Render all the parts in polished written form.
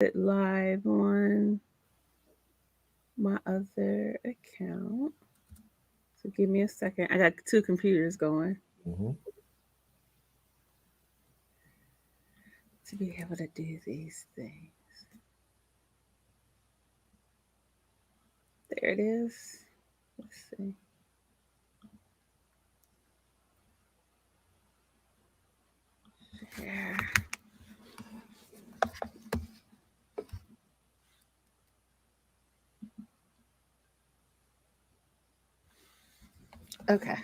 it live on my other account. So give me a second. I got two computers going Mm-hmm. to be able to do these things. There it is. Let's see. Yeah. Okay.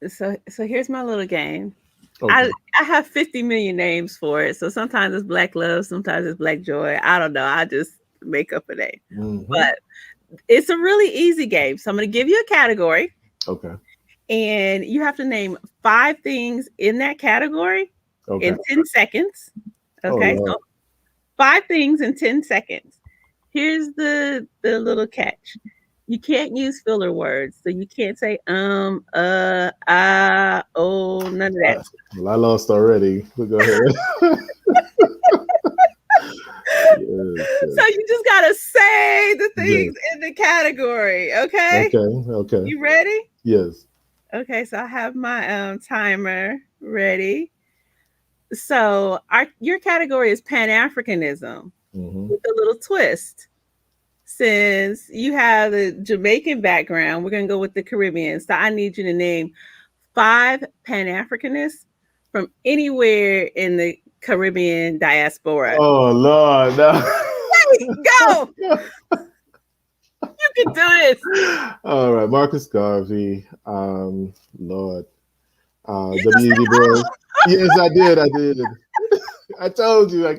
So here's my little game. Okay. I have 50 million names for it. So sometimes it's Black Love, sometimes it's Black Joy. I don't know. I just make up a name. Mm-hmm. But it's a really easy game. So I'm going to give you a category Okay. and you have to name 5 things in that category Okay. in 10 seconds. Oh Okay. Lord. So 5 things in 10 seconds. Here's the little catch. You can't use filler words. So you can't say oh, none of that. Well, I lost already. But go ahead. Yes, So you just gotta say the things yes. in the category, okay? Okay. Okay. You ready? Yes. Okay, so I have my timer ready. So your category is Pan-Africanism Mm-hmm. with a little twist. Since you have the Jamaican background, we're gonna go with the Caribbean. So I need you to name 5 Pan-Africanists from anywhere in the Caribbean diaspora. Oh Lord. No. Hey, go! You can do this. All right. Marcus Garvey. Lord. You just W.E.B. said, Boys. Yes, I did. I did. I told you.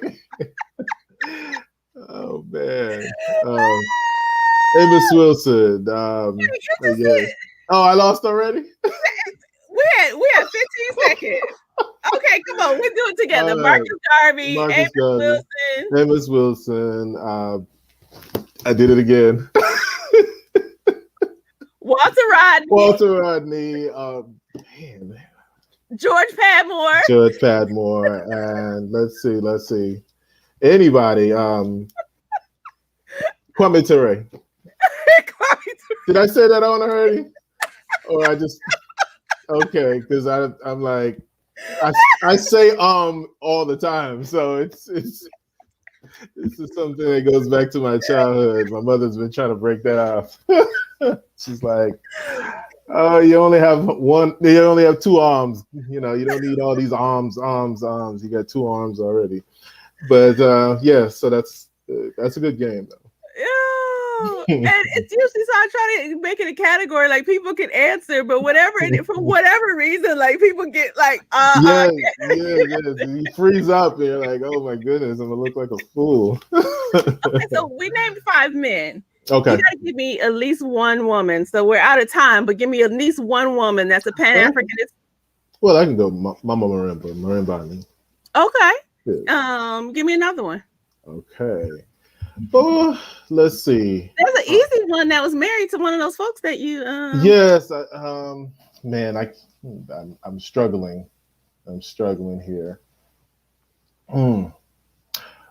Oh man. Amos Wilson. you just Yes. said, Oh, I lost already. we had 15 seconds. Okay, come on, we do it together. All right. Marcus Garvey, Marcus Amos Garvey. Wilson, Amos Wilson. I did it again. Walter Rodney, Walter Rodney. Man. George Padmore. Judge Padmore. And let's see. Anybody. Kwame Ture. Did I say that on already? Or I just okay? Because I'm like I say all the time, so it's this is something that goes back to my childhood. My mother's been trying to break that off. She's like, "Oh, you only have one. You only have 2 arms. You know, you don't need all these arms. You got 2 arms already." But yeah, so that's a good game though. And it's usually so I try to make it a category like people can answer, but for whatever reason, like people get like Yes. You freeze up and you're like, oh my goodness, I'm gonna look like a fool. Okay, so we named 5 men. Okay. You gotta give me at least one woman. So we're out of time, but give me at least one woman that's a Pan-Africanist. Well, I can go Mama Marimba. Okay. Yeah. Give me another one. Okay. Oh, let's see. There's an easy one that was married to one of those folks that you. Yes. Man, I'm struggling. I'm struggling here.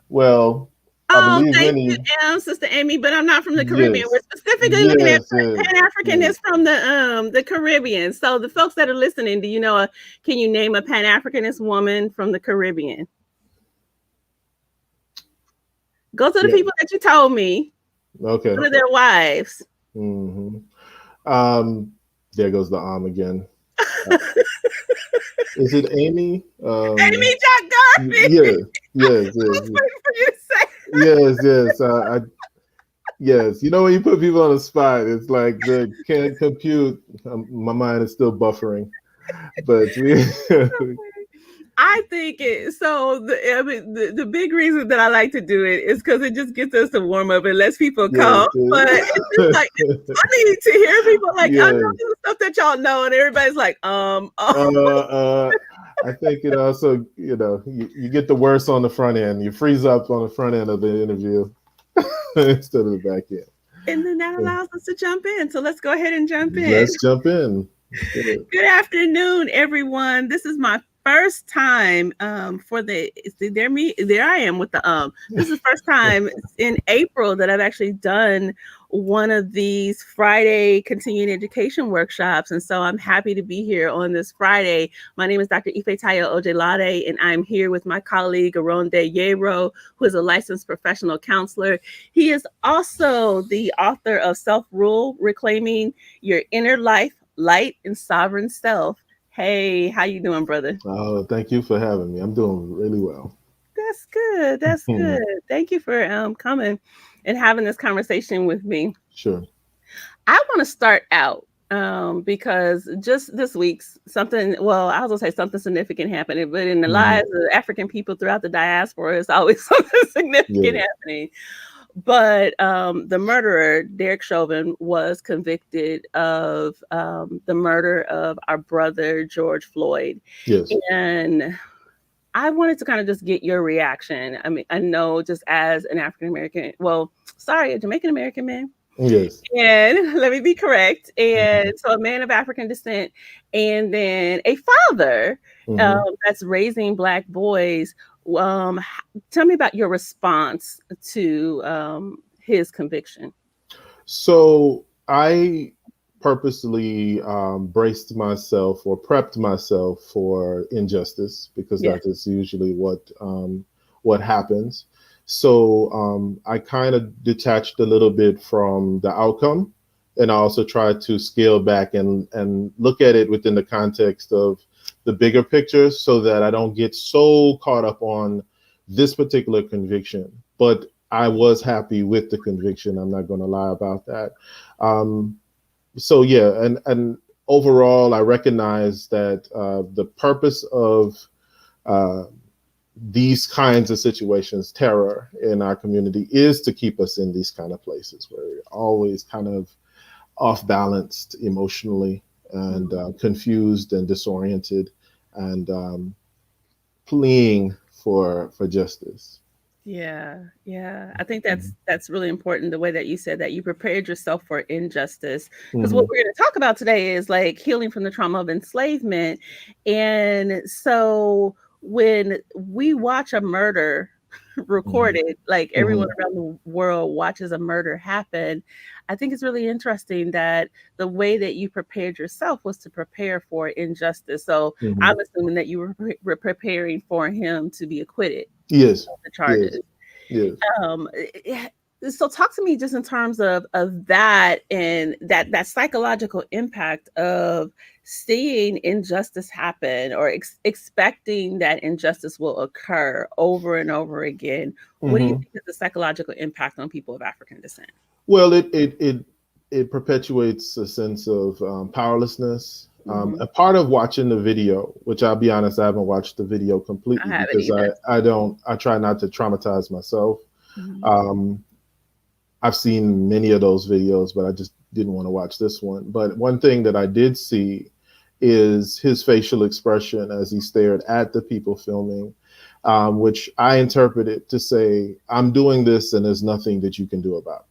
Well, I believe Thank many. you, Sister Amy, but I'm not from the Caribbean. Yes. We're specifically looking at Yes. Pan-Africanists from the Caribbean. So the folks that are listening, do you know? Can you name a Pan-Africanist woman from the Caribbean? Go to the people that you told me. Okay. Go to their wives. Mm-hmm. There goes the arm again. Is it Amy? Amy Jack Garvey. Yes. I was waiting for you to say. Yes. Yes. You know when you put people on the spot, it's like they can't compute. My mind is still buffering, but I think it. So the big reason that I like to do it is because it just gets us to warm up and lets people come. But it's just like it's funny to hear people like I know the stuff that y'all know, and everybody's like I think it also you get the worst on the front end. You freeze up on the front end of the interview instead of the back end. And then that allows us to jump in. So let's go ahead and jump in. Let's jump in. Good afternoon, everyone. This is my first time for the there I am with the this is the first time in April that I've actually done one of these Friday continuing education workshops. And so I'm happy to be here on this Friday. My name is Dr. Ifetayo Ojelade, and I'm here with my colleague, Oronde Yero, who is a licensed professional counselor. He is also the author of Self-Rule, Reclaiming Your Inner Life, Light, and Sovereign Self. Hey, how you doing, brother? Oh, thank you for having me. I'm doing really well. That's good. That's good. Thank you for coming and having this conversation with me. Sure. I want to start out because just this week, something, well, I was going to say something significant happened, but in the lives of African people throughout the diaspora, it's always something significant happening. But the murderer, Derek Chauvin, was convicted of the murder of our brother, George Floyd. Yes. And I wanted to kind of just get your reaction. I mean, I know just as an African-American, a Jamaican-American man. Yes. And let me be correct. And so a man of African descent, and then a father that's raising Black boys. Tell me about your response to his conviction. So I purposely braced myself or prepped myself for injustice, because that is usually what happens. So I kind of detached a little bit from the outcome, and I also tried to scale back and look at it within the context of the bigger picture, so that I don't get so caught up on this particular conviction. But I was happy with the conviction. I'm not going to lie about that. So yeah, and overall, I recognize that the purpose of these kinds of situations, terror in our community, is to keep us in these kind of places where we're always kind of off balanced emotionally, and confused and disoriented, and pleading for justice. Yeah. I think that's really important, the way that you said that you prepared yourself for injustice. Because what we're going to talk about today is like healing from the trauma of enslavement. And so when we watch a murder recorded, like everyone around the world watches a murder happen, I think it's really interesting that the way that you prepared yourself was to prepare for injustice. So I'm assuming that you were preparing for him to be acquitted. Yes. Of the charges. Yes. So talk to me just in terms of that, and that psychological impact of seeing injustice happen, or expecting that injustice will occur over and over again. What do you think is the psychological impact on people of African descent? Well, it perpetuates a sense of powerlessness. A part of watching the video, which I'll be honest, I haven't watched the video completely, because I try not to traumatize myself. I've seen many of those videos, but I just didn't want to watch this one. But one thing that I did see is his facial expression as he stared at the people filming, which I interpreted to say, I'm doing this and there's nothing that you can do about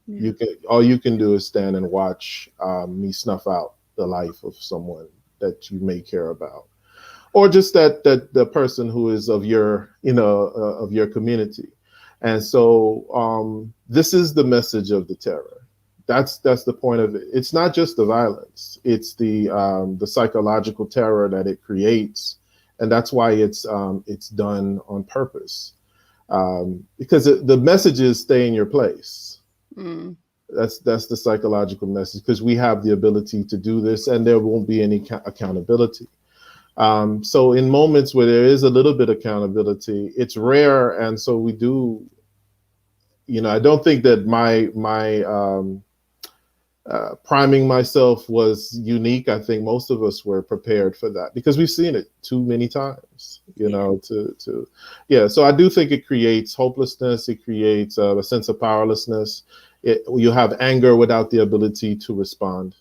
it. All you can do is stand and watch me snuff out the life of someone that you may care about, or just that the person who is of your of your community. And so this is the message of the terror. That's the point of it. It's not just the violence; it's the psychological terror that it creates, and that's why it's done on purpose, because the message is stay in your place. That's the psychological message, because we have the ability to do this, and there won't be any accountability. So in moments where there is a little bit of accountability, it's rare, and so we do. I don't think that my priming myself was unique. I think most of us were prepared for that, because we've seen it too many times. So I do think it creates hopelessness. It creates a sense of powerlessness. You have anger without the ability to respond,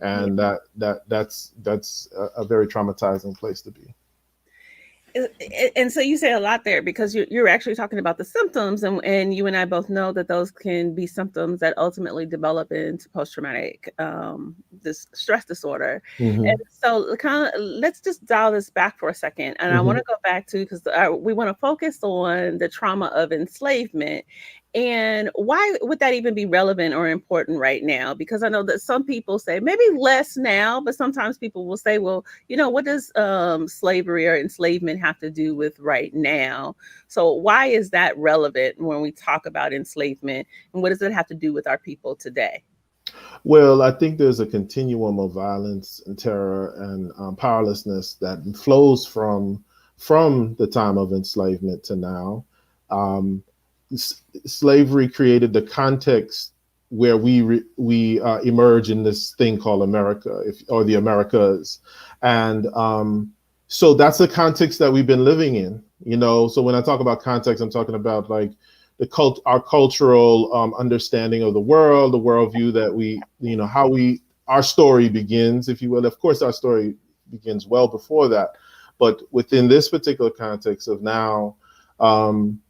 and that's a very traumatizing place to be. And so you say a lot there, because you're actually talking about the symptoms, and you and I both know that those can be symptoms that ultimately develop into post-traumatic this stress disorder. And so kind of let's just dial this back for a second, and I want to go back to, because we want to focus on the trauma of enslavement. And why would that even be relevant or important right now? Because I know that some people say maybe less now, but sometimes people will say, well, what does slavery or enslavement have to do with right now? So why is that relevant when we talk about enslavement, and what does it have to do with our people today? Well, I think there's a continuum of violence and terror and powerlessness that flows from the time of enslavement to now. Um, Slavery created the context where we emerge in this thing called America, or the Americas, and so that's the context that we've been living in. So when I talk about context, I'm talking about like our cultural understanding of the world, the worldview that our story begins, if you will. Of course, our story begins well before that, but within this particular context of now,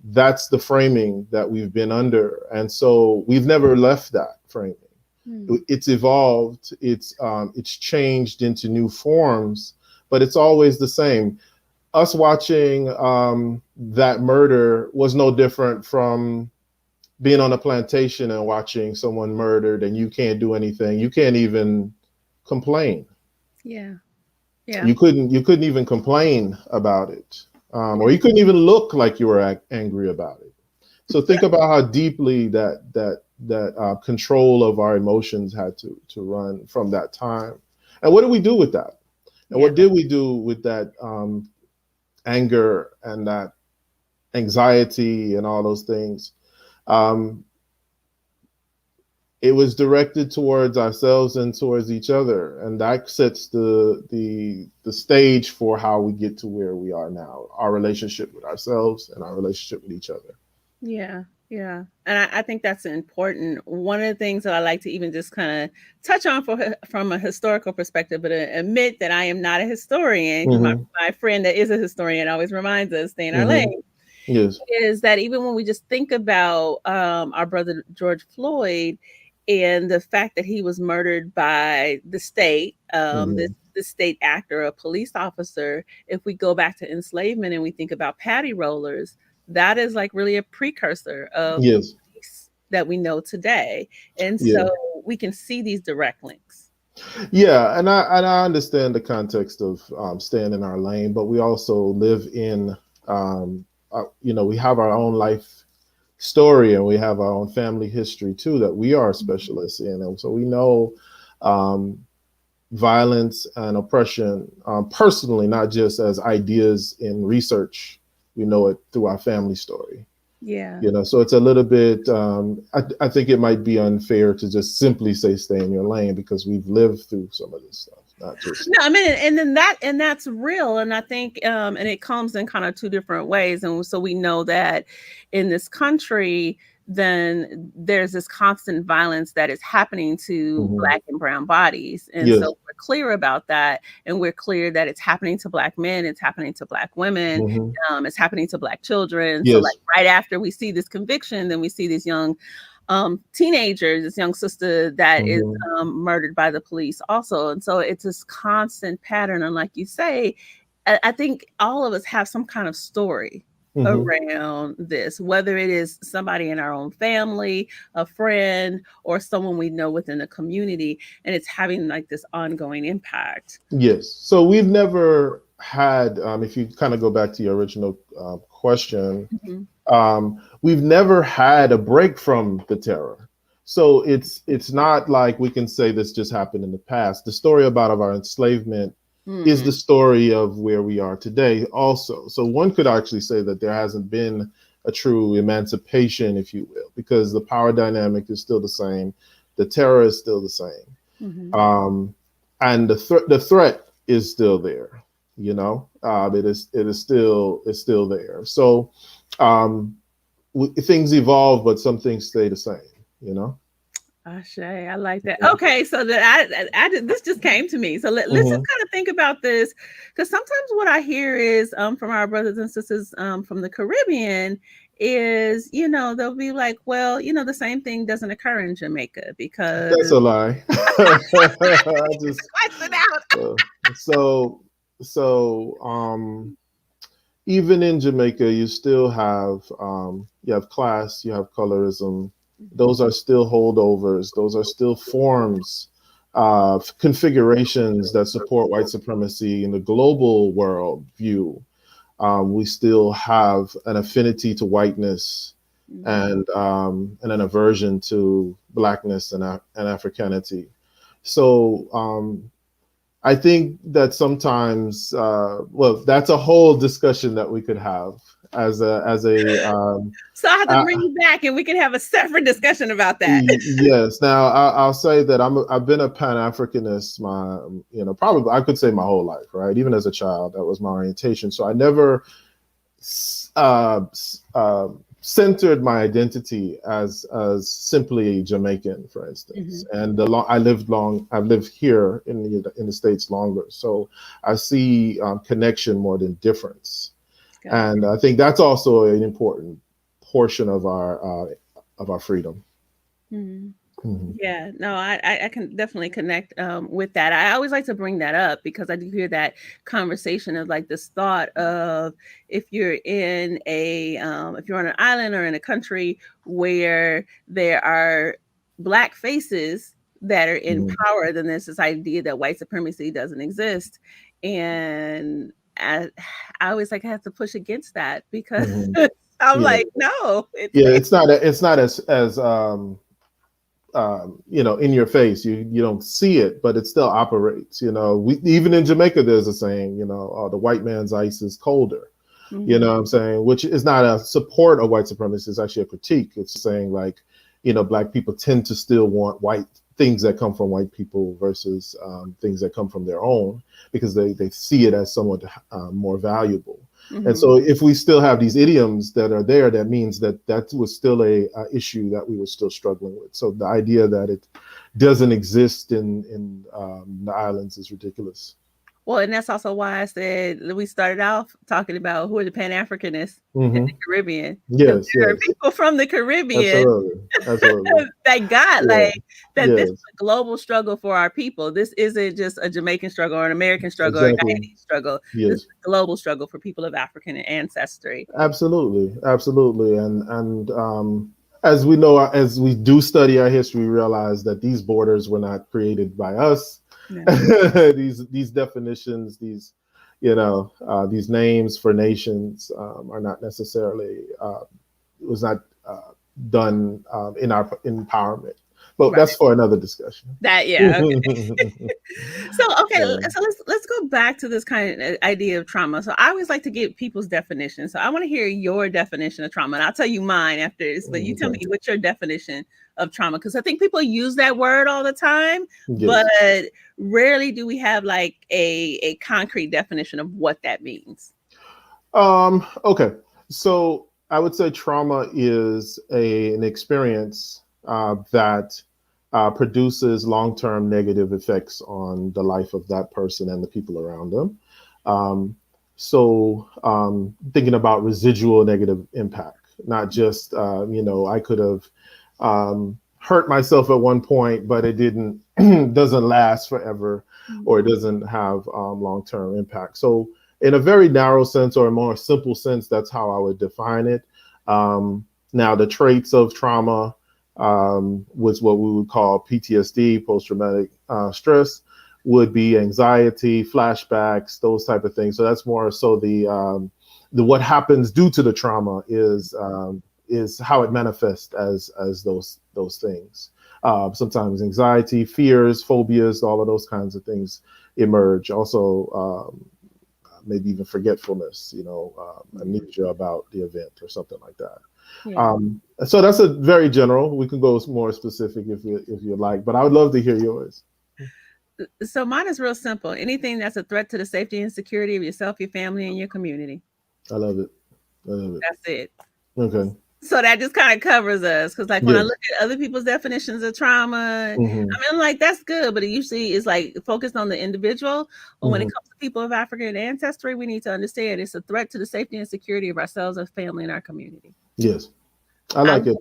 that's the framing that we've been under, and so we've never left that framing. It's evolved, it's changed into new forms, but it's always the same. Us watching that murder was no different from being on a plantation and watching someone murdered, and you can't do anything. You can't even complain. Yeah. You couldn't even complain about it, or you couldn't even look like you were angry about it. So think about how deeply that control of our emotions had to run from that time. And what did we do with that? And what did we do with that anger and that anxiety and all those things? It was directed towards ourselves and towards each other, and that sets the stage for how we get to where we are now, our relationship with ourselves and our relationship with each other. Yeah. And I think that's important. One of the things that I like to even just kind of touch on from a historical perspective, but admit that I am not a historian. My friend that is a historian always reminds us, stay in our lane. Yes. Is that even when we just think about our brother George Floyd and the fact that he was murdered by the state, the state actor, a police officer, if we go back to enslavement and we think about patty rollers, that is like really a precursor of the police that we know today. And so we can see these direct links. Yeah, and I understand the context of staying in our lane, but we also live in, we have our own life story, and we have our own family history too that we are specialists in, and so we know violence and oppression personally, not just as ideas in research. We know it through our family story. Yeah. So it's a little bit, I think it might be unfair to just simply say stay in your lane, because we've lived through some of this stuff. Not just no, I mean, and that's real. And I think and it comes in kind of two different ways. And so we know that in this country, then there's this constant violence that is happening to Black and brown bodies. And so we're clear about that. And we're clear that it's happening to Black men, it's happening to Black women, it's happening to Black children. So like right after we see this conviction, then we see these young teenagers, this young sister that is murdered by the police also. And so it's this constant pattern. And like you say, I think all of us have some kind of story around this, whether it is somebody in our own family, a friend, or someone we know within the community, and it's having like this ongoing impact. Yes. So we've never had, if you kind of go back to your original question, we've never had a break from the terror. So it's not like we can say this just happened in the past. The story of our enslavement is the story of where we are today also. So one could actually say that there hasn't been a true emancipation, if you will, because the power dynamic is still the same. The terror is still the same. And the threat is still there, it is still there. So things evolve, but some things stay the same, Ashe, I like that. Okay, so that this just came to me. So let's just kind of think about this, because sometimes what I hear is from our brothers and sisters from the Caribbean is, they'll be like, well, the same thing doesn't occur in Jamaica because That's a lie. I just question out. so even in Jamaica, you still have class, you have colorism. Those are still holdovers. Those are still forms of configurations that support white supremacy in the global world view. We still have an affinity to whiteness and an aversion to blackness and Africanity. So I think that sometimes, that's a whole discussion that we could have as a. So I have to bring you back, and we can have a separate discussion about that. Yes. Now I'll say that I've been a Pan-Africanist probably I could say my whole life, right? Even as a child, that was my orientation. So I never centered my identity as simply Jamaican, for instance. And I've lived here in the States longer, so I see connection more than difference. And I think that's also an important portion of our freedom. Yeah, no, I can definitely connect with that. I always like to bring that up because I do hear that conversation of like this thought of if you're on an island or in a country where there are Black faces that are in power, then there's this idea that white supremacy doesn't exist. And I always I have to push against that because I'm like, no, it's not as in your face. You don't see it, but it still operates. Even in Jamaica, there's a saying, the white man's ice is colder. You know what I'm saying? Which is not a support of white supremacy. It's actually a critique. It's saying like, Black people tend to still want white things that come from white people versus things that come from their own, because they see it as somewhat more valuable. And so if we still have these idioms that are there, that means that was still a issue that we were still struggling with. So the idea that it doesn't exist in the islands is ridiculous. Well, and that's also why I said we started off talking about who are the Pan-Africanists in the Caribbean. Yes, there are people from the Caribbean Absolutely. that got this is a global struggle for our people. This isn't just a Jamaican struggle or an American struggle or a Ghanaian struggle. This is a global struggle for people of African ancestry. Absolutely. And as we know, as we do study our history, we realize that these borders were not created by us. No. These definitions, these names for nations are not necessarily was not done in our empowerment. But that's for another discussion. So let's go back to this kind of idea of trauma. So I always like to get people's definition. So I want to hear your definition of trauma, and I'll tell you mine after this. But you tell me what's your definition of trauma, because I think people use that word all the time, but rarely do we have like a concrete definition of what that means. Okay, so I would say trauma is an experience that produces long-term negative effects on the life of that person and the people around them. So thinking about residual negative impact, not just, I could have hurt myself at one point, but it doesn't last forever, or it doesn't have long-term impact. So in a very narrow sense, or a more simple sense, that's how I would define it. Now, the traits of trauma was what we would call PTSD, post-traumatic stress, would be anxiety, flashbacks, those type of things. So that's more so the what happens due to the trauma is how it manifests as those things. Sometimes anxiety, fears, phobias, all of those kinds of things emerge. Also, maybe even forgetfulness, amnesia about the event or something like that. So that's a very general. We can go more specific if you like, but I would love to hear yours. So mine is real simple. Anything that's a threat to the safety and security of yourself, your family, and your community. I love it. That's it. Okay. So that just kind of covers us, because like when I look at other people's definitions of trauma, I mean, like that's good, but it usually is like focused on the individual. But when it comes to people of African ancestry, we need to understand it's a threat to the safety and security of ourselves, our family, and our community. Yes, I like it.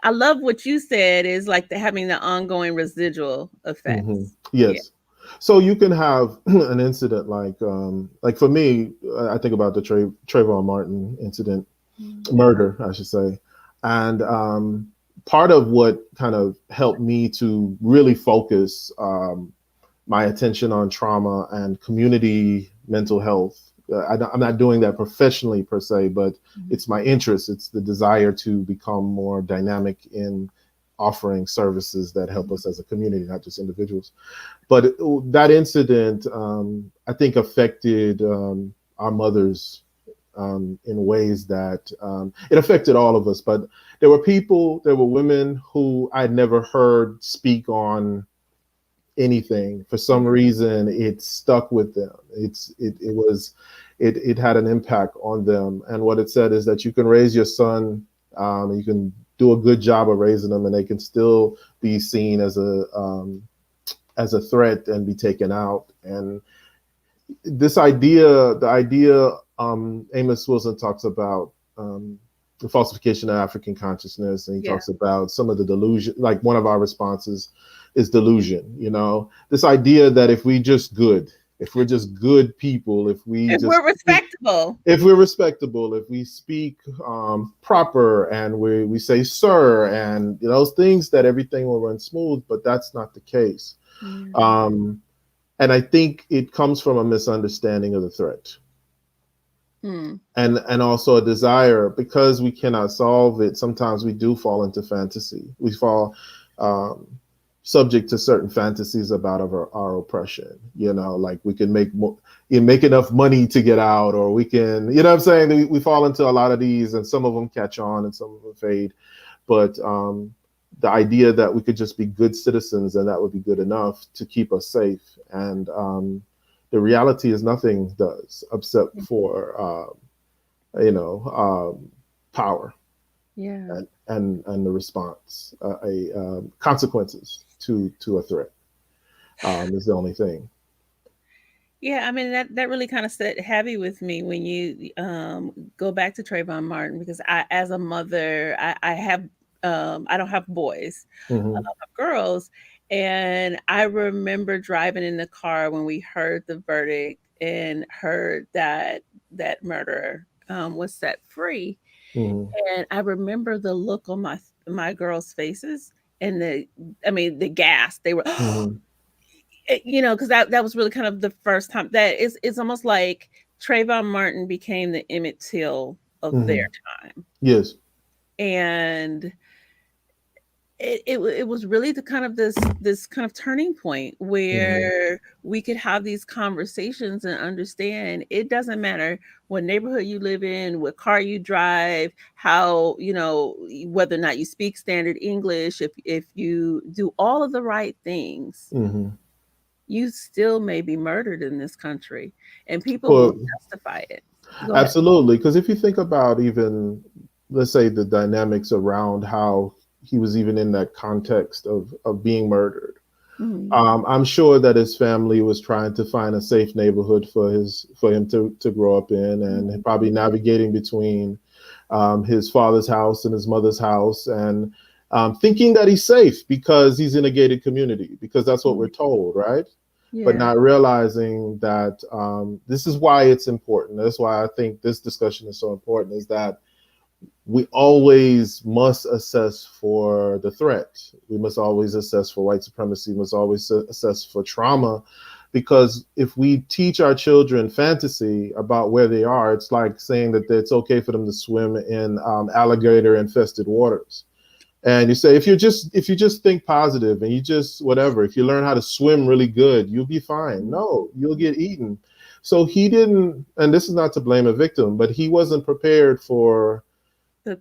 I love what you said is like having the ongoing residual effects. Yes. Yeah. So you can have an incident like for me, I think about the Trayvon Martin incident, murder, I should say. And part of what kind of helped me to really focus my attention on trauma and community mental health. I'm not doing that professionally per se, but it's my interest. It's the desire to become more dynamic in offering services that help us as a community, not just individuals. But that incident, I think, affected our mothers in ways that it affected all of us. But there were women who I'd never heard speak on anything. For some reason, it stuck with them. It had an impact on them. And what it said is that you can raise your son, you can do a good job of raising them, and they can still be seen as a threat and be taken out. And the idea Amos Wilson talks about the falsification of African consciousness, and he talks about some of the delusion. Like one of our responses is delusion. This idea that if we're just good people, if we're respectable, if we speak proper, and we say sir, and those things, that everything will run smooth. But that's not the case. And I think it comes from a misunderstanding of the threat. And also a desire, because we cannot solve it. Sometimes we do fall into fantasy. We fall subject to certain fantasies about our oppression. Like we can make enough money to get out, or we can, what I'm saying? We fall into a lot of these, and some of them catch on and some of them fade. But the idea that we could just be good citizens and that would be good enough to keep us safe. And the reality is nothing does, except for, power. Yeah. And the response, consequences to a threat is the only thing. Yeah, I mean that really kind of set heavy with me when you go back to Trayvon Martin, because I, as a mother, I have I don't have boys, I have girls, and I remember driving in the car when we heard the verdict and heard that murderer was set free. And I remember the look on my girls' faces, and the gas. They were, because that was really kind of the first time that it's almost like Trayvon Martin became the Emmett Till of their time. Yes. And it was really the kind of this kind of turning point where we could have these conversations and understand it doesn't matter what neighborhood you live in, what car you drive, how, whether or not you speak standard English, if you do all of the right things, you still may be murdered in this country, and people will justify it. Absolutely. Because if you think about even, let's say, the dynamics around how he was even in that context of being murdered. I'm sure that his family was trying to find a safe neighborhood for him to grow up in, and probably navigating between his father's house and his mother's house, and thinking that he's safe because he's in a gated community, because that's what we're told, right? Yeah. But not realizing that this is why it's important. That's why I think this discussion is so important, is that we always must assess for the threat. We must always assess for white supremacy. We must always assess for trauma, because if we teach our children fantasy about where they are, it's like saying that it's okay for them to swim in alligator infested waters. And you say, if you just think positive and you just whatever, if you learn how to swim really good, you'll be fine. No, you'll get eaten. So he didn't, and this is not to blame a victim, but he wasn't prepared for the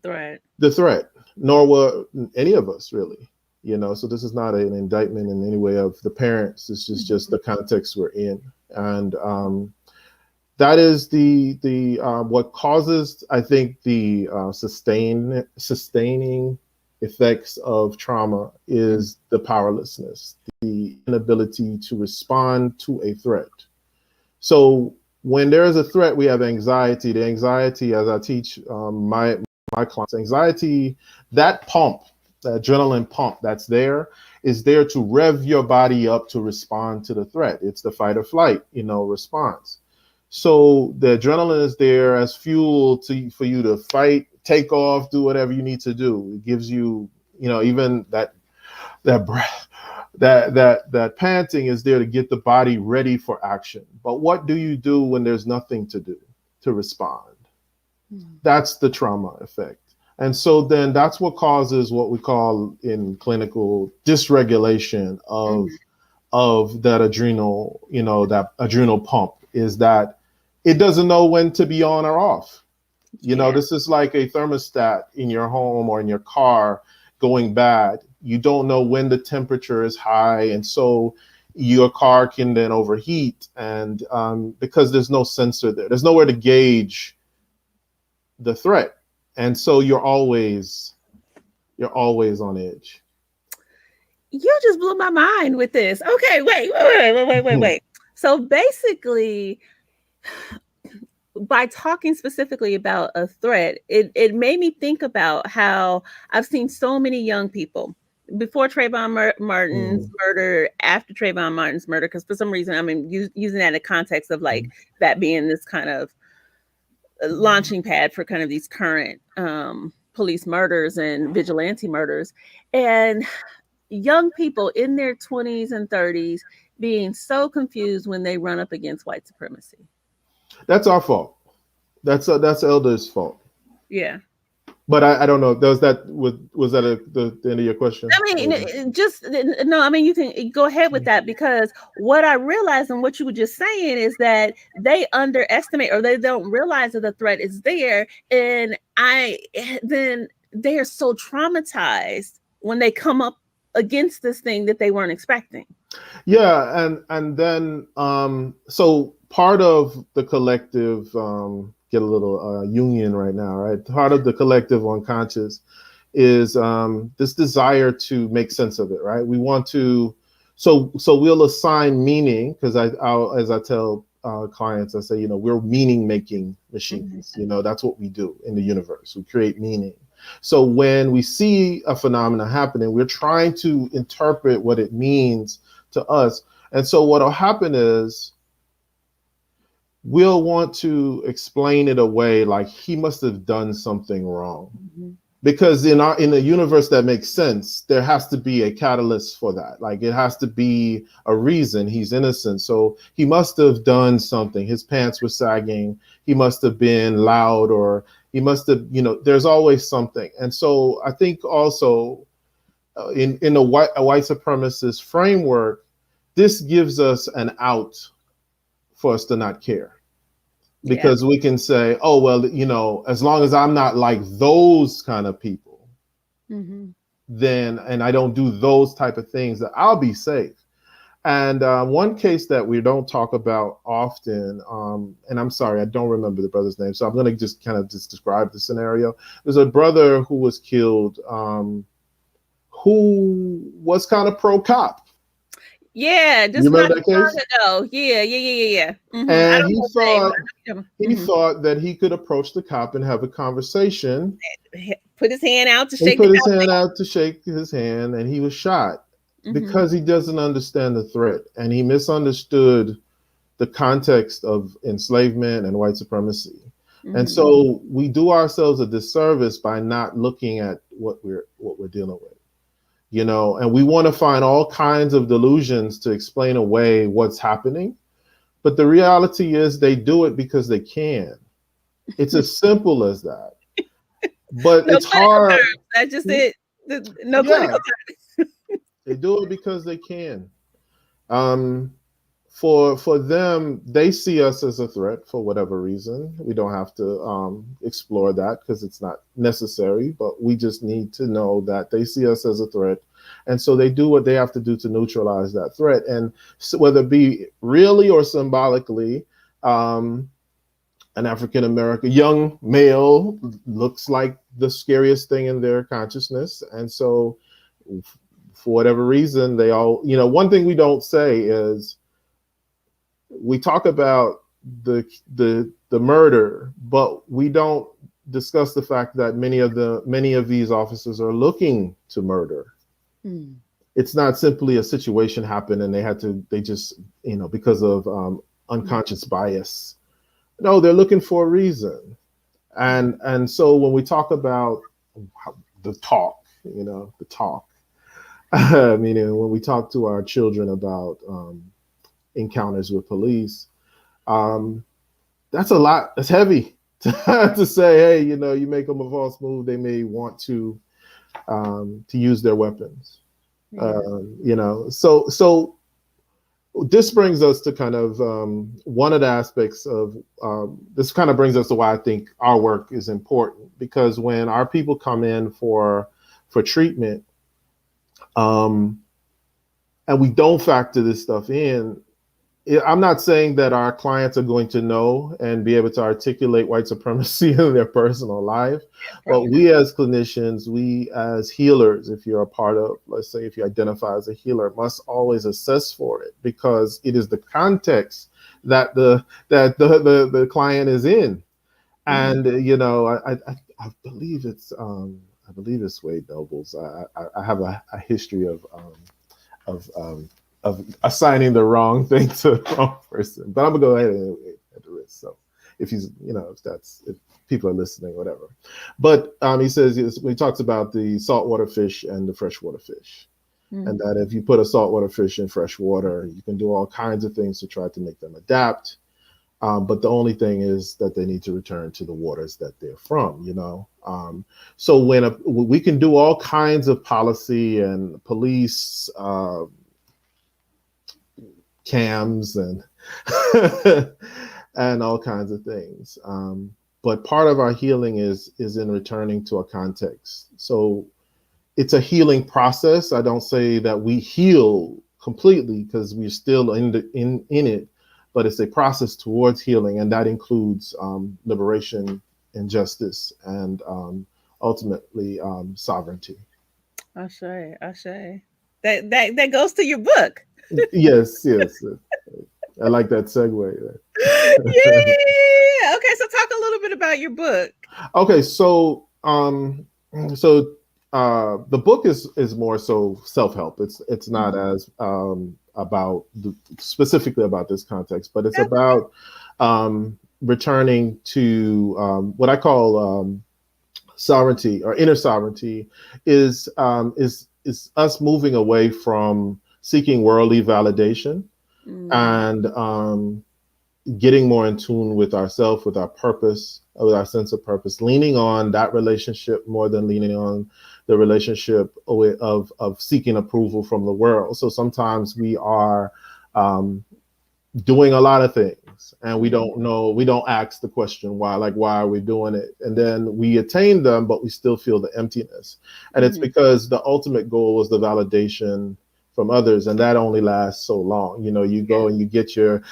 threat, nor were any of us really, so this is not an indictment in any way of the parents. It's just the context we're in. And that is the what causes, I think, the sustaining effects of trauma is the powerlessness, the inability to respond to a threat. So when there is a threat, we have anxiety. The anxiety, as I teach my clients, anxiety, that pump, the adrenaline pump that's there, is there to rev your body up to respond to the threat. It's the fight or flight, response. So the adrenaline is there as fuel for you to fight, take off, do whatever you need to do. It gives you, even that breath, that panting is there to get the body ready for action. But what do you do when there's nothing to do to respond? That's the trauma effect. And so then that's what causes what we call in clinical dysregulation of that adrenal, that adrenal pump, is that it doesn't know when to be on or off. This is like a thermostat in your home or in your car going bad. You don't know when the temperature is high. And so your car can then overheat. And because there's no sensor there, there's nowhere to gauge the threat. And so you're always on edge. You just blew my mind with this. Okay, wait. So basically, by talking specifically about a threat, it made me think about how I've seen so many young people before Trayvon Martin's murder, after Trayvon Martin's murder, because for some reason, using that in the context of like that being this kind of launching pad for kind of these current police murders and vigilante murders, and young people in their 20s and 30s being so confused when they run up against white supremacy. That's our fault. That's elders' fault. Yeah. But I don't know. Was that the end of your question? You can go ahead with that, because what I realized and what you were just saying is that they underestimate, or they don't realize that the threat is there, and then they are so traumatized when they come up against this thing that they weren't expecting. Yeah, and then so part of the collective, get a little Jungian right now, right? Part of the collective unconscious is this desire to make sense of it, right? We want to, so we'll assign meaning, because as I tell clients, I say, we're meaning making machines. That's what we do in the universe. We create meaning. So when we see a phenomenon happening, we're trying to interpret what it means to us. And so what'll happen is we'll want to explain it away like he must have done something wrong. Because in the universe that makes sense, there has to be a catalyst for that. Like it has to be a reason. He's innocent. So he must have done something. His pants were sagging. He must have been loud, or he must have, there's always something. And so I think also in a white supremacist framework, this gives us an out for us to not care, because we can say, oh, well, as long as I'm not like those kind of people, then, and I don't do those type of things, that I'll be safe. And one case that we don't talk about often, and I'm sorry, I don't remember the brother's name, so I'm going to just kind of describe the scenario. There's a brother who was killed, who was kind of pro-cop. Yeah, just you remember that case? Ago. Yeah. And he thought that he could approach the cop and have a conversation. Put his hand out to shake. He put his hand out to shake his hand, and he was shot because he doesn't understand the threat, and he misunderstood the context of enslavement and white supremacy. And so we do ourselves a disservice by not looking at what we're dealing with. And we want to find all kinds of delusions to explain away what's happening. But the reality is they do it because they can. It's as simple as that. But it's hard. That's just it. No clinical terms. They do it because they can. For them, they see us as a threat for whatever reason. We don't have to explore that because it's not necessary, but we just need to know that they see us as a threat. And so they do what they have to do to neutralize that threat. And so whether it be really or symbolically, an African American young male looks like the scariest thing in their consciousness. And so for whatever reason, they all, one thing we don't say is we talk about the murder, but we don't discuss the fact that many of these officers are looking to murder. Mm. It's not simply a situation happened and they just, because of unconscious bias. No, they're looking for a reason. And so when we talk about the talk, meaning when we talk to our children about encounters with police, that's a lot. It's heavy to say, hey, you make them a false move, they may want to use their weapons. Yeah. So this brings us to kind of one of the aspects of this kind of brings us to why I think our work is important, because when our people come in for treatment, and we don't factor this stuff in, I'm not saying that our clients are going to know and be able to articulate white supremacy in their personal life, but we as clinicians, we as healers, if you're a part of, let's say, if you identify as a healer, must always assess for it, because it is the context that the client is in. And I believe it's Wade Nobles. I have a history of assigning the wrong thing to the wrong person, but I'm gonna go ahead and at the risk. So if if people are listening, whatever. But he says, he talks about the saltwater fish and the freshwater fish, and that if you put a saltwater fish in fresh water, you can do all kinds of things to try to make them adapt. But the only thing is that they need to return to the waters that they're from, So when we can do all kinds of policy and police cams and and all kinds of things. But part of our healing is in returning to a context. So it's a healing process. I don't say that we heal completely, because we're still in it, but it's a process towards healing, and that includes liberation and justice and ultimately sovereignty. Ashe. That goes to your book. Yes. I like that segue. Yeah. Okay, so talk a little bit about your book. Okay, so the book is more so self-help. It's not as about specifically about this context, but it's about returning to what I call sovereignty, or inner sovereignty, is us moving away from seeking worldly validation and getting more in tune with ourselves, with our purpose, with our sense of purpose, leaning on that relationship more than leaning on the relationship of seeking approval from the world. So sometimes we are doing a lot of things and we don't ask the question why are we doing it? And then we attain them, but we still feel the emptiness. And it's because the ultimate goal was the validation from others, and that only lasts so long. You go and you get your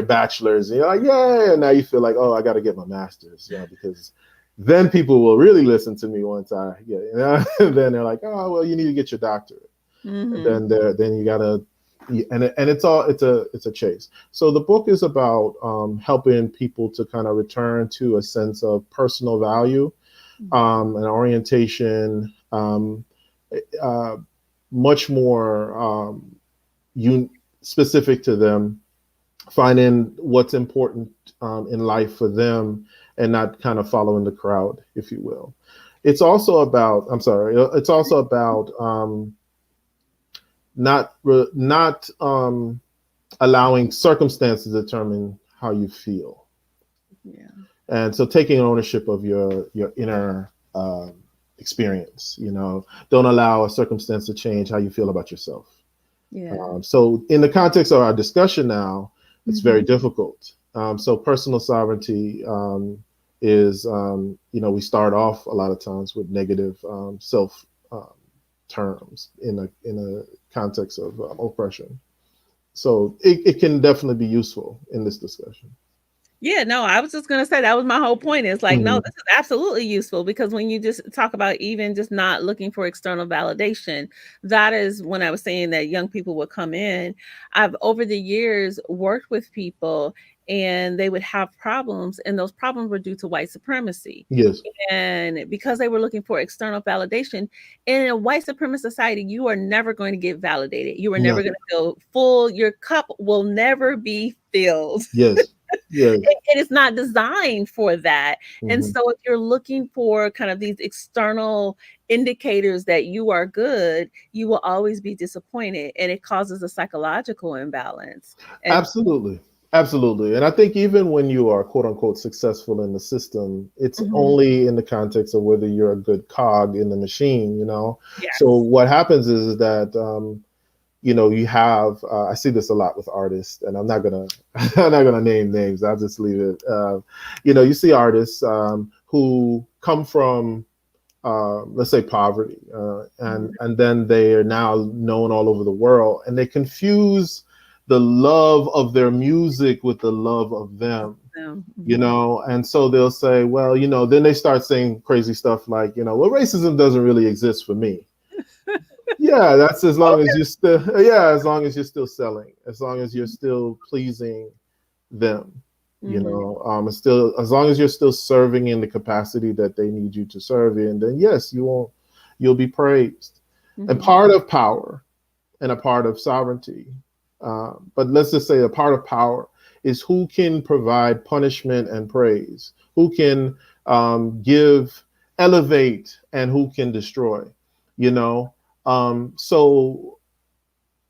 bachelor's, and you're like, yeah, and now you feel like, oh, I got to get my master's, because then people will really listen to me once I get it. And then they're like, oh, well, you need to get your doctorate. And then you gotta, and it's a chase. So the book is about helping people to kind of return to a sense of personal value, an orientation, much more specific to them, finding what's important in life for them, and not kind of following the crowd, if you will. It's also about, not allowing circumstances to determine how you feel. Yeah. And so taking ownership of your inner experience, don't allow a circumstance to change how you feel about yourself. Yeah. So in the context of our discussion now, it's very difficult. So personal sovereignty is, we start off a lot of times with negative self terms in a context of oppression. So it can definitely be useful in this discussion. Yeah, no, I was just gonna say that was my whole point. It's like, no, Mhm. this is absolutely useful because when you just talk about even just not looking for external validation, that is when I was saying that young people would come in. I've over the years worked with people and they would have problems, and those problems were due to white supremacy. Yes. And because they were looking for external validation, in a white supremacist society, you are never going to get validated. You are never No. going to feel full. Your cup will never be filled. Yes. Yes. It is not designed for that. And Mhm. so if you're looking for kind of these external indicators that you are good, you will always be disappointed, and it causes a psychological imbalance. And Absolutely. Absolutely. And I think even when you are quote unquote successful in the system, it's mhm, only in the context of whether you're a good cog in the machine, you know? So yes. what happens is that, you know, you have, I see this a lot with artists, and I'm not gonna, I'm not gonna name names. I'll just leave it. You know, you see artists who come from, let's say, poverty, Mhm, and then they are now known all over the world, and they confuse the love of their music with the love of them. so, You mhm. know, and so they'll say, well, you know, then they start saying crazy stuff like, you know, well, racism doesn't really exist for me. Yeah, that's as long as Okay. you still, yeah, as long as you're still selling, as long as you're still pleasing them, you Mhm, know, it's still, as long as you're still serving in the capacity that they need you to serve in, then yes, you'll be praised. And mhm. part of power and a part of sovereignty, but let's just say a part of power is who can provide punishment and praise, who can give, elevate, and who can destroy, you know. So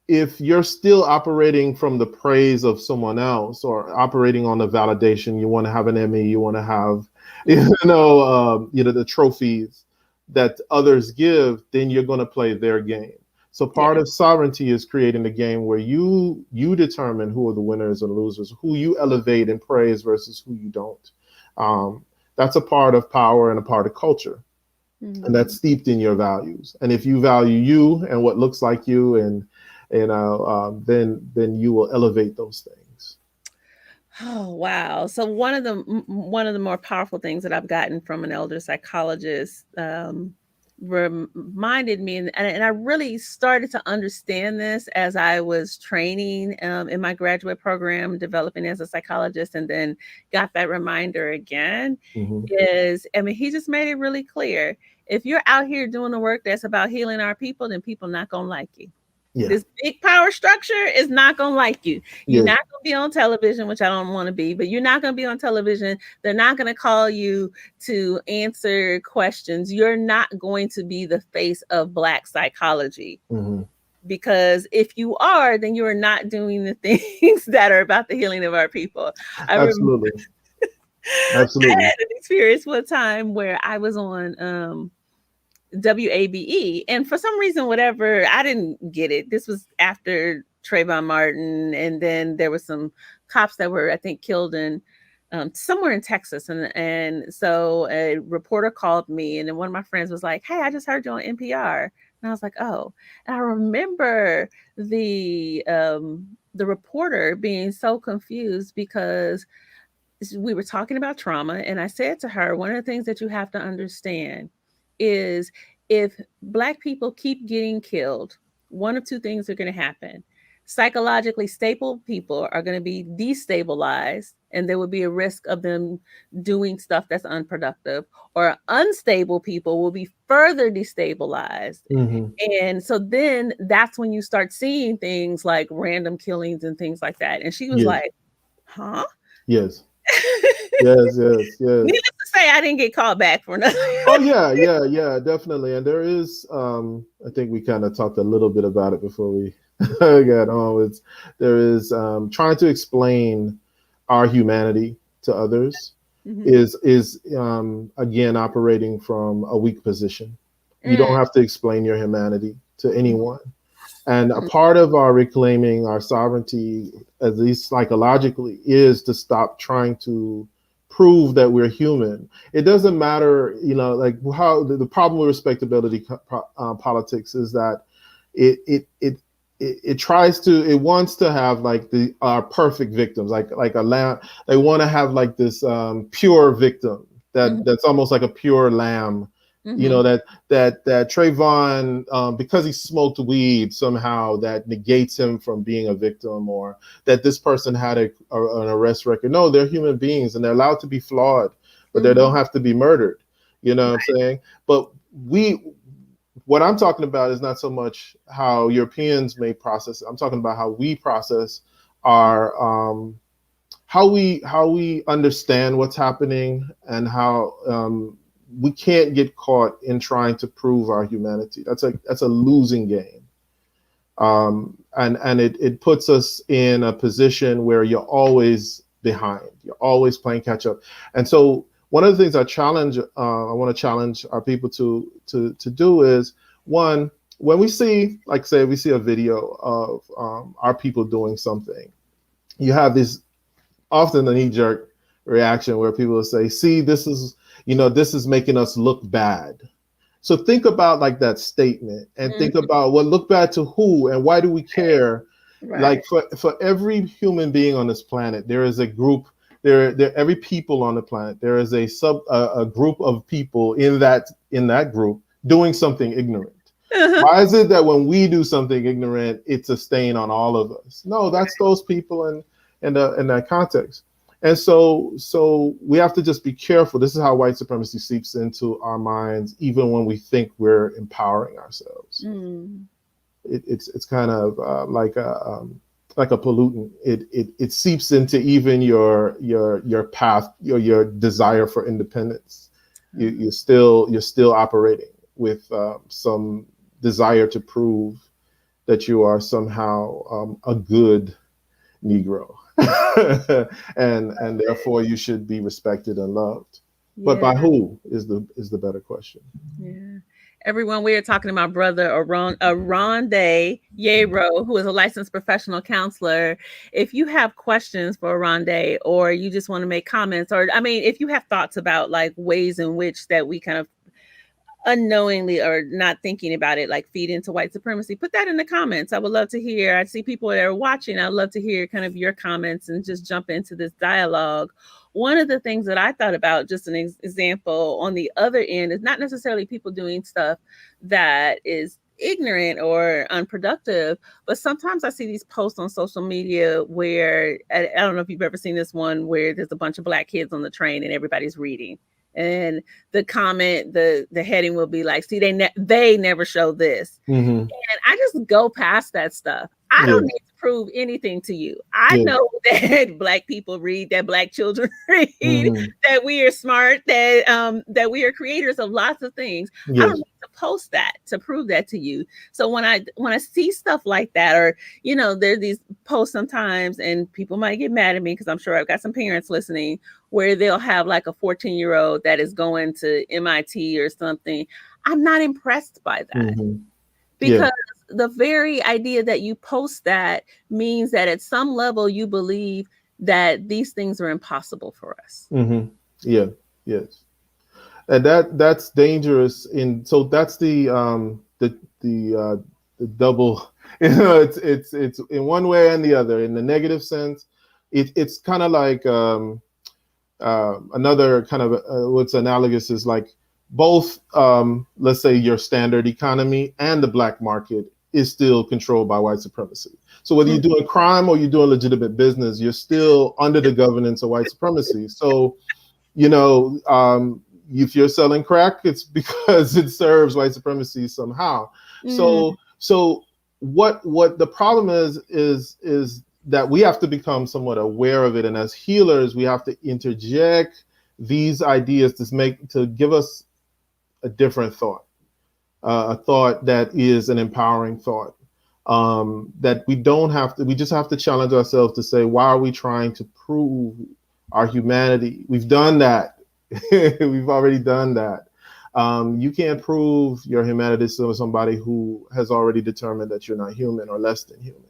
if you're still operating from the praise of someone else or operating on the validation, you want to have an Emmy, you want to have, Mhm. you know, the trophies that others give, then you're going to play their game. So Yeah. part of sovereignty is creating a game where you determine who are the winners and losers, who you elevate and praise versus who you don't. Um, that's a part of power and a part of culture, and that's Mhm. steeped in your values. And if you value you and what looks like you, and then you will elevate those things. Oh, wow. So one of the more powerful things that I've gotten from an elder psychologist reminded me, and I really started to understand this as I was training in my graduate program, developing as a psychologist, and then got that reminder again. Hmm. Is I mean, he just made it really clear. If you're out here doing the work that's about healing our people, then people not gonna like you. Yeah. This big power structure is not going to like you. You're Yes. not going to be on television, which I don't want to be, but you're not going to be on television. They're not going to call you to answer questions. You're not going to be the face of Black psychology, Hmm. because if you are, then you are not doing the things that are about the healing of our people. I remember Absolutely. I Absolutely. had an experience one time where I was on WABE. And for some reason, whatever, I didn't get it. This was after Trayvon Martin, and then there were some cops that were, I think, killed in somewhere in Texas. And so a reporter called me, and then one of my friends was like, "Hey, I just heard you on NPR." And I was like, "Oh." And I remember the reporter being so confused because we were talking about trauma, and I said to her, one of the things that you have to understand is if Black people keep getting killed, one of two things are going to happen. Psychologically stable people are going to be destabilized, and there will be a risk of them doing stuff that's unproductive, or unstable people will be further destabilized. Hmm. And so then that's when you start seeing things like random killings and things like that. And she was Yes. like, huh? Yes. Yes. Yes. Needless Yes. to say, I didn't get called back for nothing. Oh yeah, yeah, yeah, definitely. And there is, I think we kind of talked a little bit about it before we got on. It's there is trying to explain our humanity to others Mhm. is again operating from a weak position. You don't Mm, have to explain your humanity to mhm, anyone. And a mm, part of our reclaiming our sovereignty, at least psychologically, is to stop trying to prove that we're human. It doesn't matter, you know, like how the problem with respectability politics is that it it wants to have like the perfect victims, like a lamb. They want to have like this pure victim that's almost like a pure lamb. You know, that Trayvon, because he smoked weed, somehow that negates him from being a victim, or that this person had an arrest record. No, they're human beings and they're allowed to be flawed, but they don't have to be murdered. You know what I'm saying? But what I'm talking about is not so much how Europeans may process it. I'm talking about how we process our how we understand what's happening, and how we can't get caught in trying to prove our humanity. That's a losing game. And it puts us in a position where you're always behind. You're always playing catch up. And so one of the things I want to challenge our people to do is, one, when we see, like, say, we see a video of our people doing something, you have this often a knee-jerk reaction where people will say, see, this is making us look bad. So think about like that statement, and think about, well, look bad to who, and why do we care? Right. Like for every human being on this planet, there is a group, every people on the planet, there is a group of people in that group doing something ignorant. Why is it that when we do something ignorant, it's a stain on all of us? No, that's those people in that context. And so we have to just be careful. This is how white supremacy seeps into our minds, even when we think we're empowering ourselves. It's kind of like a pollutant. It seeps into even your path, your desire for independence. You're still operating with some desire to prove that you are somehow a good Negro. and therefore you should be respected and loved. But by who is the better question. Yeah. Everyone, we are talking about brother Oronde Yero, who is a licensed professional counselor. If you have questions for Oronde, or you just want to make comments, or if you have thoughts about like ways in which that we kind of unknowingly or not thinking about it, like feed into white supremacy, put that in the comments. I would love to hear. I see people that are watching. I'd love to hear kind of your comments and just jump into this dialogue. One of the things that I thought about, just an example on the other end, is not necessarily people doing stuff that is ignorant or unproductive, but sometimes I see these posts on social media where, I don't know if you've ever seen this one, where there's a bunch of Black kids on the train and everybody's reading. And the comment, the heading will be like, see, they never show this. And I just go past that stuff. I don't need to prove anything to you. I know that Black people read, that Black children read, that we are smart, that we are creators of lots of things. I don't need to post that to prove that to you. So when I see stuff like that, or there's these posts sometimes, and people might get mad at me because I'm sure I've got some parents listening, where they'll have like a 14-year-old that is going to MIT or something. I'm not impressed by that. Because the very idea that you post that means that at some level you believe that these things are impossible for us. Yeah. Yes. And that's dangerous. So that's the double. It's in one way and the other. In the negative sense, it's kind of like another kind of what's analogous is like both, let's say, your standard economy and the black market is still controlled by white supremacy. So whether you're doing crime or you're doing legitimate business, you're still under the governance of white supremacy. So, if you're selling crack, it's because it serves white supremacy somehow. So what the problem is that we have to become somewhat aware of it. And as healers, we have to interject these ideas to give us a different thought, a thought that is an empowering thought, that we just have to challenge ourselves to say, why are we trying to prove our humanity? We've done that. We've already done that. You can't prove your humanity to somebody who has already determined that you're not human or less than human.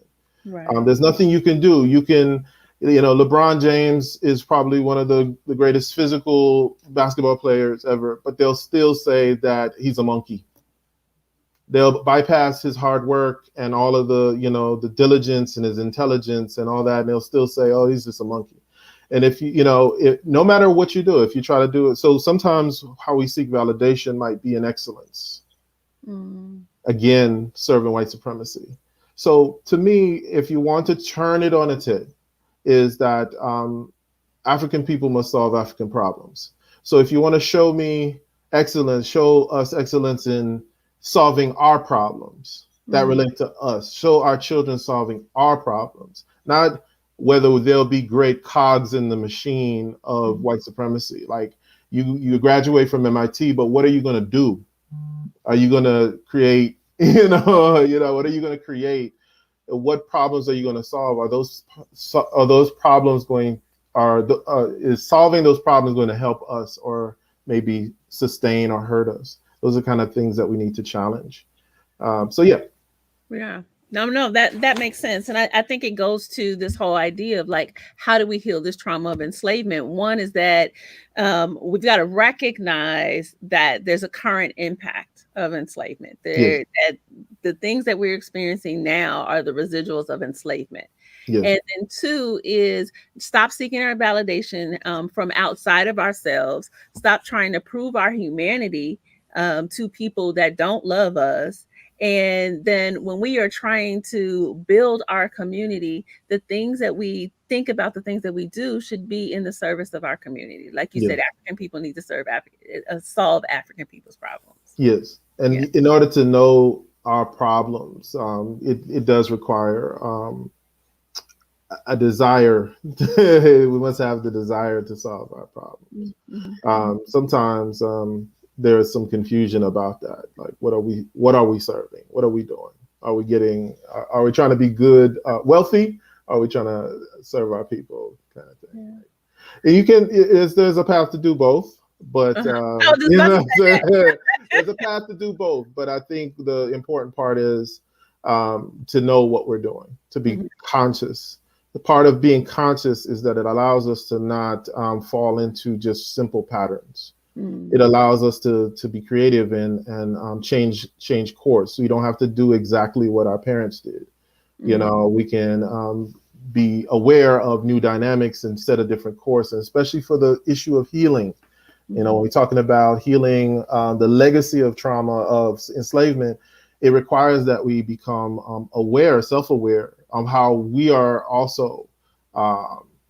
Right. There's nothing you can do. You can, LeBron James is probably one of the greatest physical basketball players ever, but they'll still say that he's a monkey. they'll bypass his hard work and all of the, the diligence and his intelligence and all that, and they'll still say, oh, he's just a monkey. And if no matter what you do, if you try to do it, so sometimes how we seek validation might be in excellence. Again, serving white supremacy. So to me, if you want to turn it on its head, is that African people must solve African problems. So if you want to show me excellence, show us excellence in solving our problems that relate to us. Show our children solving our problems, not whether they'll be great cogs in the machine of white supremacy. Like you graduate from MIT, but what are you going to do? Are you going to create, what are you going to create? What problems are you going to solve? Are those problems is solving those problems going to help us or maybe sustain or hurt us? Those are kind of things that we need to challenge. Yeah. No, that makes sense. And I think it goes to this whole idea of like, how do we heal this trauma of enslavement? One is that we've got to recognize that there's a current impact of enslavement. That the things that we're experiencing now are the residuals of enslavement. Yes. And then two is stop seeking our validation from outside of ourselves. Stop trying to prove our humanity to people that don't love us. And then when we are trying to build our community, the things that we think about, the things that we do should be in the service of our community. Like you said, African people need to solve African people's problems. Yes. And in order to know our problems, it does require a desire. We must have the desire to solve our problems. Sometimes there is some confusion about that. Like, what are we serving? What are we doing? Are we trying to be good, wealthy? Are we trying to serve our people, kind of thing? And there's a path to do both, but there's a path to do both. But I think the important part is to know what we're doing, to be conscious. The part of being conscious is that it allows us to not fall into just simple patterns. It allows us to be creative and change course. So you don't have to do exactly what our parents did. We can be aware of new dynamics and set a different course, and especially for the issue of healing. When we're talking about healing the legacy of trauma of enslavement, it requires that we become self-aware of how we are also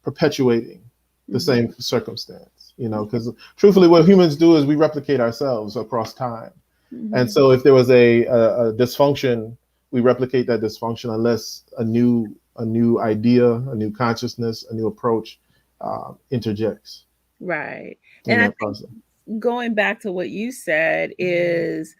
perpetuating the same circumstance. Because truthfully, what humans do is we replicate ourselves across time. And so if there was a dysfunction, we replicate that dysfunction unless a new idea, a new consciousness, a new approach interjects. Right. And I think going back to what you said is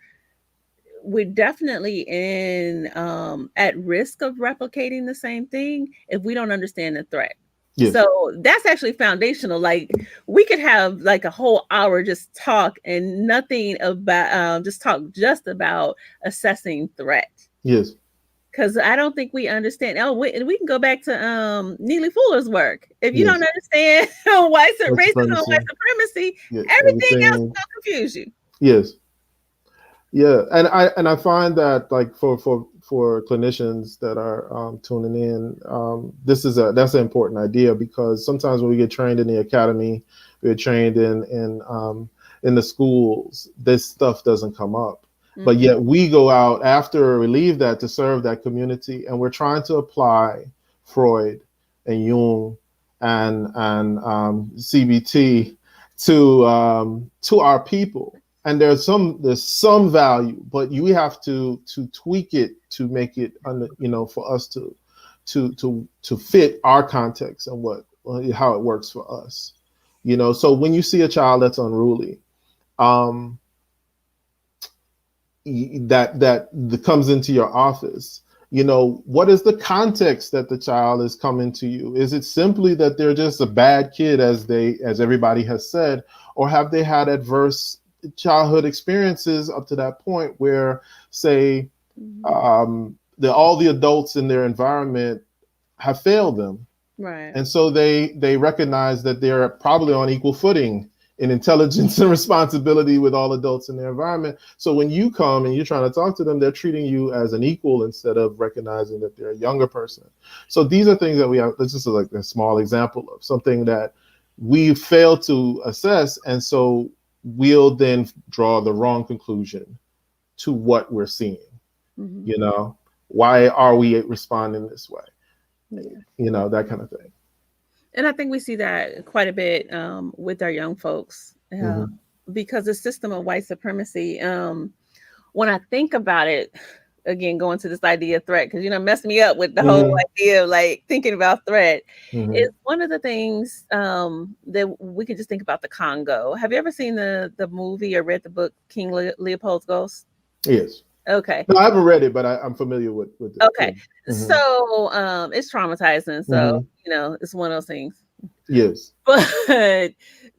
we're definitely at risk of replicating the same thing if we don't understand the threat. Yes. So that's actually foundational. Like we could have like a whole hour just talk and nothing about just about assessing threat. Yes. Because I don't think we understand. We can go back to Neely Fuller's work. If you don't understand racism and white supremacy, everything else will confuse you. Yes. Yeah, and I find that like for clinicians that are tuning in, that's an important idea, because sometimes when we get trained in the academy, we're trained in the schools, this stuff doesn't come up. But yet we go out after we leave that to serve that community, and we're trying to apply Freud and Jung and CBT to our people. And there's some value, but you have to tweak it to make it for us to fit our context and how it works for us. So when you see a child that's unruly, that comes into your office, what is the context that the child is coming to you? Is it simply that they're just a bad kid, as everybody has said, or have they had adverse childhood experiences up to that point where, say, all the adults in their environment have failed them, right? And so they recognize that they're probably on equal footing in intelligence and responsibility with all adults in their environment. So when you come and you're trying to talk to them, they're treating you as an equal instead of recognizing that they're a younger person. So these are things that we have. This is like a small example of something that we fail to assess. And so we'll then draw the wrong conclusion to what we're seeing. Mm-hmm. You know, why are we responding this way? Yeah. You know, that kind of thing. And I think we see that quite a bit with our young folks because the system of white supremacy, when I think about it, again, going to this idea of threat, because, you know, messed me up with the whole idea of like thinking about threat, is one of the things that we could just think about the Congo. Have you ever seen the movie or read the book King Leopold's Ghost? Yes. Okay. No, I haven't read it, but I'm familiar with it. Okay. So it's traumatizing. So, you know, it's one of those things. Yes. But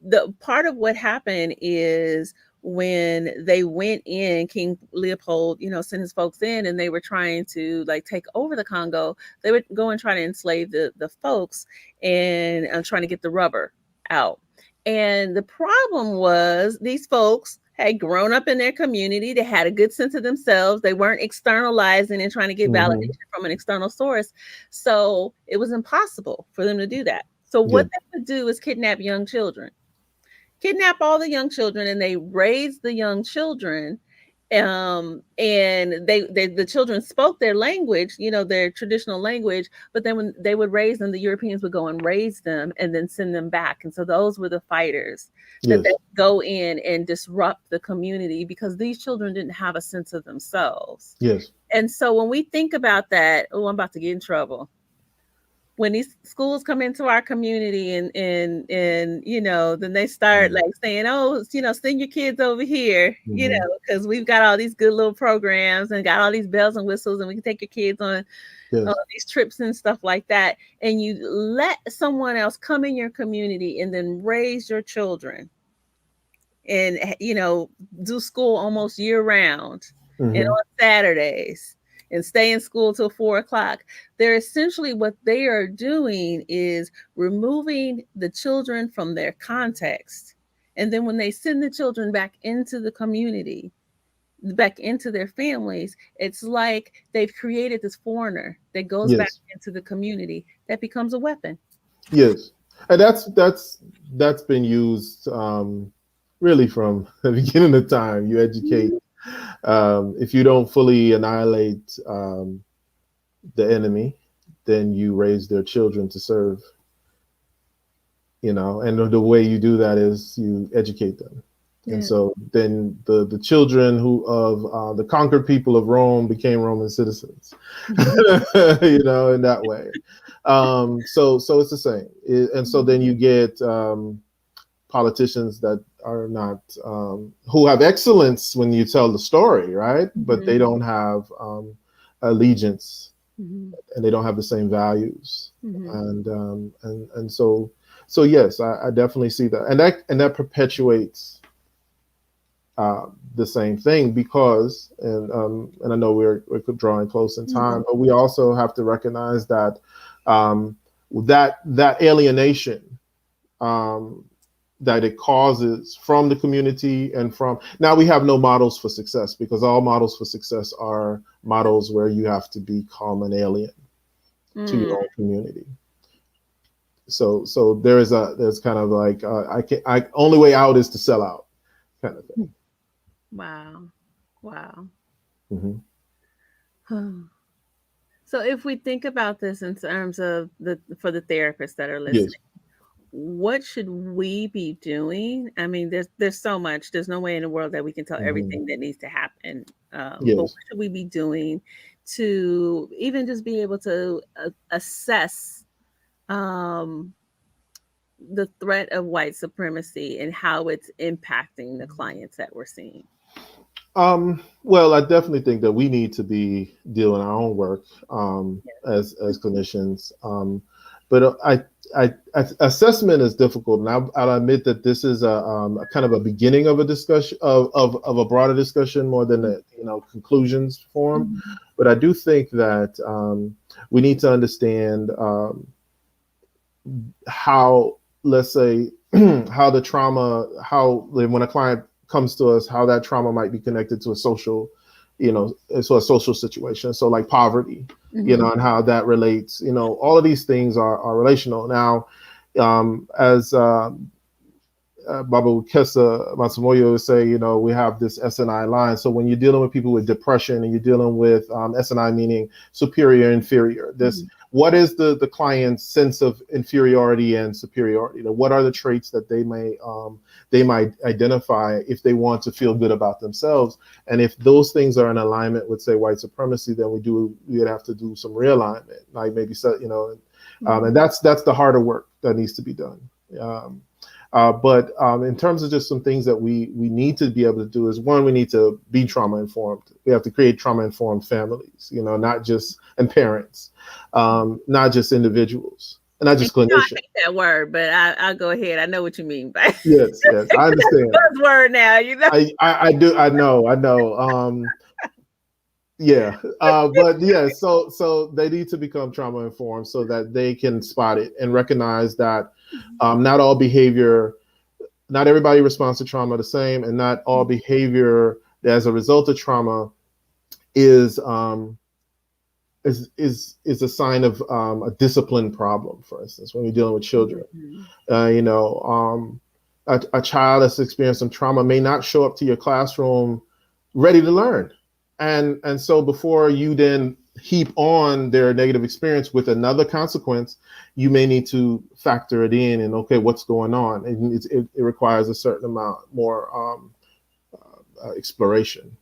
the part of what happened is when they went in, King Leopold, you know, sent his folks in and they were trying to like take over the Congo. They would go and try to enslave the folks and trying to get the rubber out. And the problem was these folks had grown up in their community. They had a good sense of themselves. They weren't externalizing and trying to get validation from an external source. So it was impossible for them to do that. So what they would do is kidnap young children, kidnap all the young children, and they raise the young children. And the children spoke their language, you know, their traditional language, but then when they would raise them, the Europeans would go and raise them and then send them back. And so those were the fighters that they go in and disrupt the community because these children didn't have a sense of themselves. Yes. And so when we think about that, I'm about to get in trouble. When these schools come into our community and you know, then they start like saying, oh, you know, send your kids over here, you know, because we've got all these good little programs and got all these bells and whistles and we can take your kids on these trips and stuff like that. And you let someone else come in your community and then raise your children and, you know, do school almost year round and on Saturdays and stay in school till 4:00. They're essentially what they are doing is removing the children from their context. And then when they send the children back into the community, back into their families, it's like they've created this foreigner that goes back into the community that becomes a weapon. Yes. And that's been used really from the beginning of time. You educate. If you don't fully annihilate the enemy, then you raise their children to serve, you know, and the way you do that is you educate them. And so then the children of the conquered people of Rome became Roman citizens, you know, in that way. So it's the same. And so then you get politicians that are not who have excellence when you tell the story, right? But they don't have allegiance, and they don't have the same values, and so yes, I definitely see that, and that perpetuates the same thing because, and I know we're drawing close in time, but we also have to recognize that that alienation that it causes from the community and from now we have no models for success because all models for success are models where you have to become an alien to your own community. So there's kind of like only way out is to sell out kind of thing. Wow. So if we think about this in terms of for the therapists that are listening, what should we be doing? I mean, there's so much. There's no way in the world that we can tell everything that needs to happen. But what should we be doing to even just be able to assess the threat of white supremacy and how it's impacting the clients that we're seeing? Well, I definitely think that we need to be doing our own work as clinicians. But assessment is difficult, and I'll admit that this is a kind of a beginning of a discussion of a broader discussion more than a conclusions form. But I do think that we need to understand how, let's say, how the trauma, how when a client comes to us, how that trauma might be connected to a social, so a social situation. So like poverty, and how that relates, all of these things are relational. Now, as Baba Kesa Matsumoyo would say, we have this SNI line. So when you're dealing with people with depression and you're dealing with SNI, meaning superior, inferior, what is the client's sense of inferiority and superiority? What are the traits that they might identify if they want to feel good about themselves? And if those things are in alignment with, say, white supremacy, then we'd have to do some realignment, like maybe, and that's the harder work that needs to be done. But in terms of just some things that we need to be able to do is, one, we need to be trauma informed. We have to create trauma informed families, not just, and parents, not just individuals, and not just clinicians. I hate that word, but I'll go ahead. I know what you mean by yes, I understand. Buzzword now, I do. I know. Yeah, but yeah, so they need to become trauma informed so that they can spot it and recognize that not all behavior, not everybody responds to trauma the same, and not all behavior as a result of trauma is a sign of a discipline problem. For instance, when you're dealing with children, a child that's experienced some trauma may not show up to your classroom ready to learn. And so before you then heap on their negative experience with another consequence, you may need to factor it in and, okay, what's going on? And it requires a certain amount more exploration,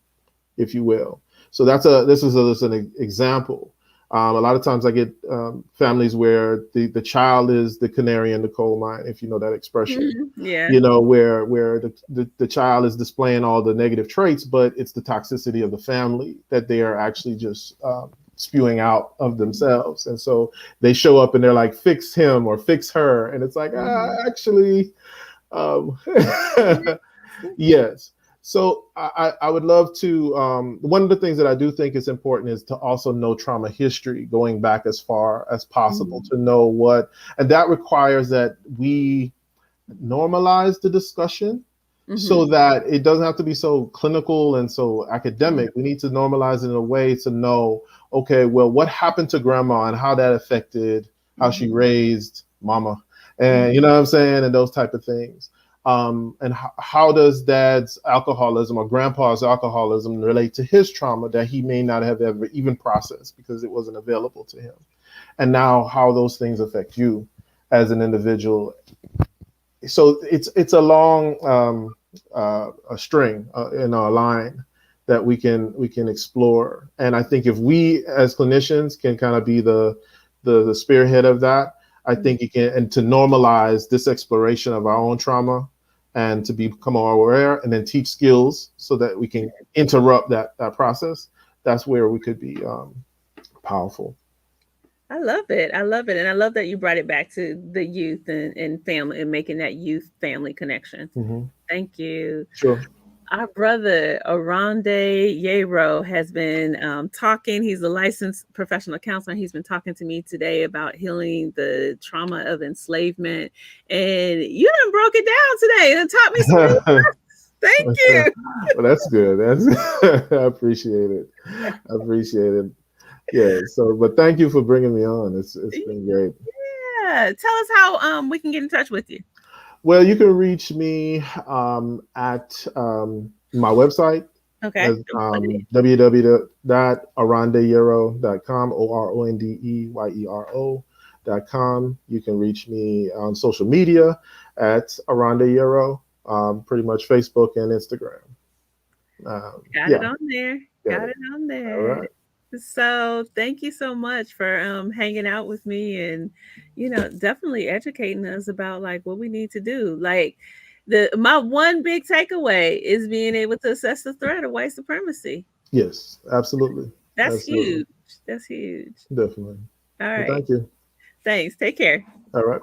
if you will. So this is an example. A lot of times I get families where the child is the canary in the coal mine, if you know that expression. Yeah. Where the child is displaying all the negative traits, but it's the toxicity of the family that they are actually just spewing out of themselves. And so they show up and they're like, fix him or fix her. And it's like, actually, yes. So I would love to, one of the things that I do think is important is to also know trauma history, going back as far as possible to know what, and that requires that we normalize the discussion so that it doesn't have to be so clinical and so academic. We need to normalize it in a way to know, okay, well, what happened to grandma and how that affected how she raised mama, and you know what I'm saying, and those type of things. And how does dad's alcoholism or grandpa's alcoholism relate to his trauma that he may not have ever even processed because it wasn't available to him? And now how those things affect you as an individual. So it's a long a string, a line that we can explore. And I think if we as clinicians can kind of be the spearhead of that, I think it can, and to normalize this exploration of our own trauma and to become more aware and then teach skills so that we can interrupt that process. That's where we could be powerful. I love it. And I love that you brought it back to the youth and family and making that youth family connection. Thank you. Sure. Our brother, Oronde Yero, has been talking. He's a licensed professional counselor. He's been talking to me today about healing the trauma of enslavement. And you done broke it down today and taught me some Thank you. Well, that's good. I appreciate it. Yeah. So, but thank you for bringing me on. It's been great. Yeah. Tell us how we can get in touch with you. Well, you can reach me at my website. Okay. www.orondeyero.com, ORONDEYERO.com. You can reach me on social media at Oronde Yero, pretty much Facebook and Instagram. Got it on there. Got it on there. All right. So thank you so much for hanging out with me and, definitely educating us about like what we need to do. Like my one big takeaway is being able to assess the threat of white supremacy. Yes, absolutely. That's huge. That's huge. Definitely. All right. Well, thank you. Thanks. Take care. All right.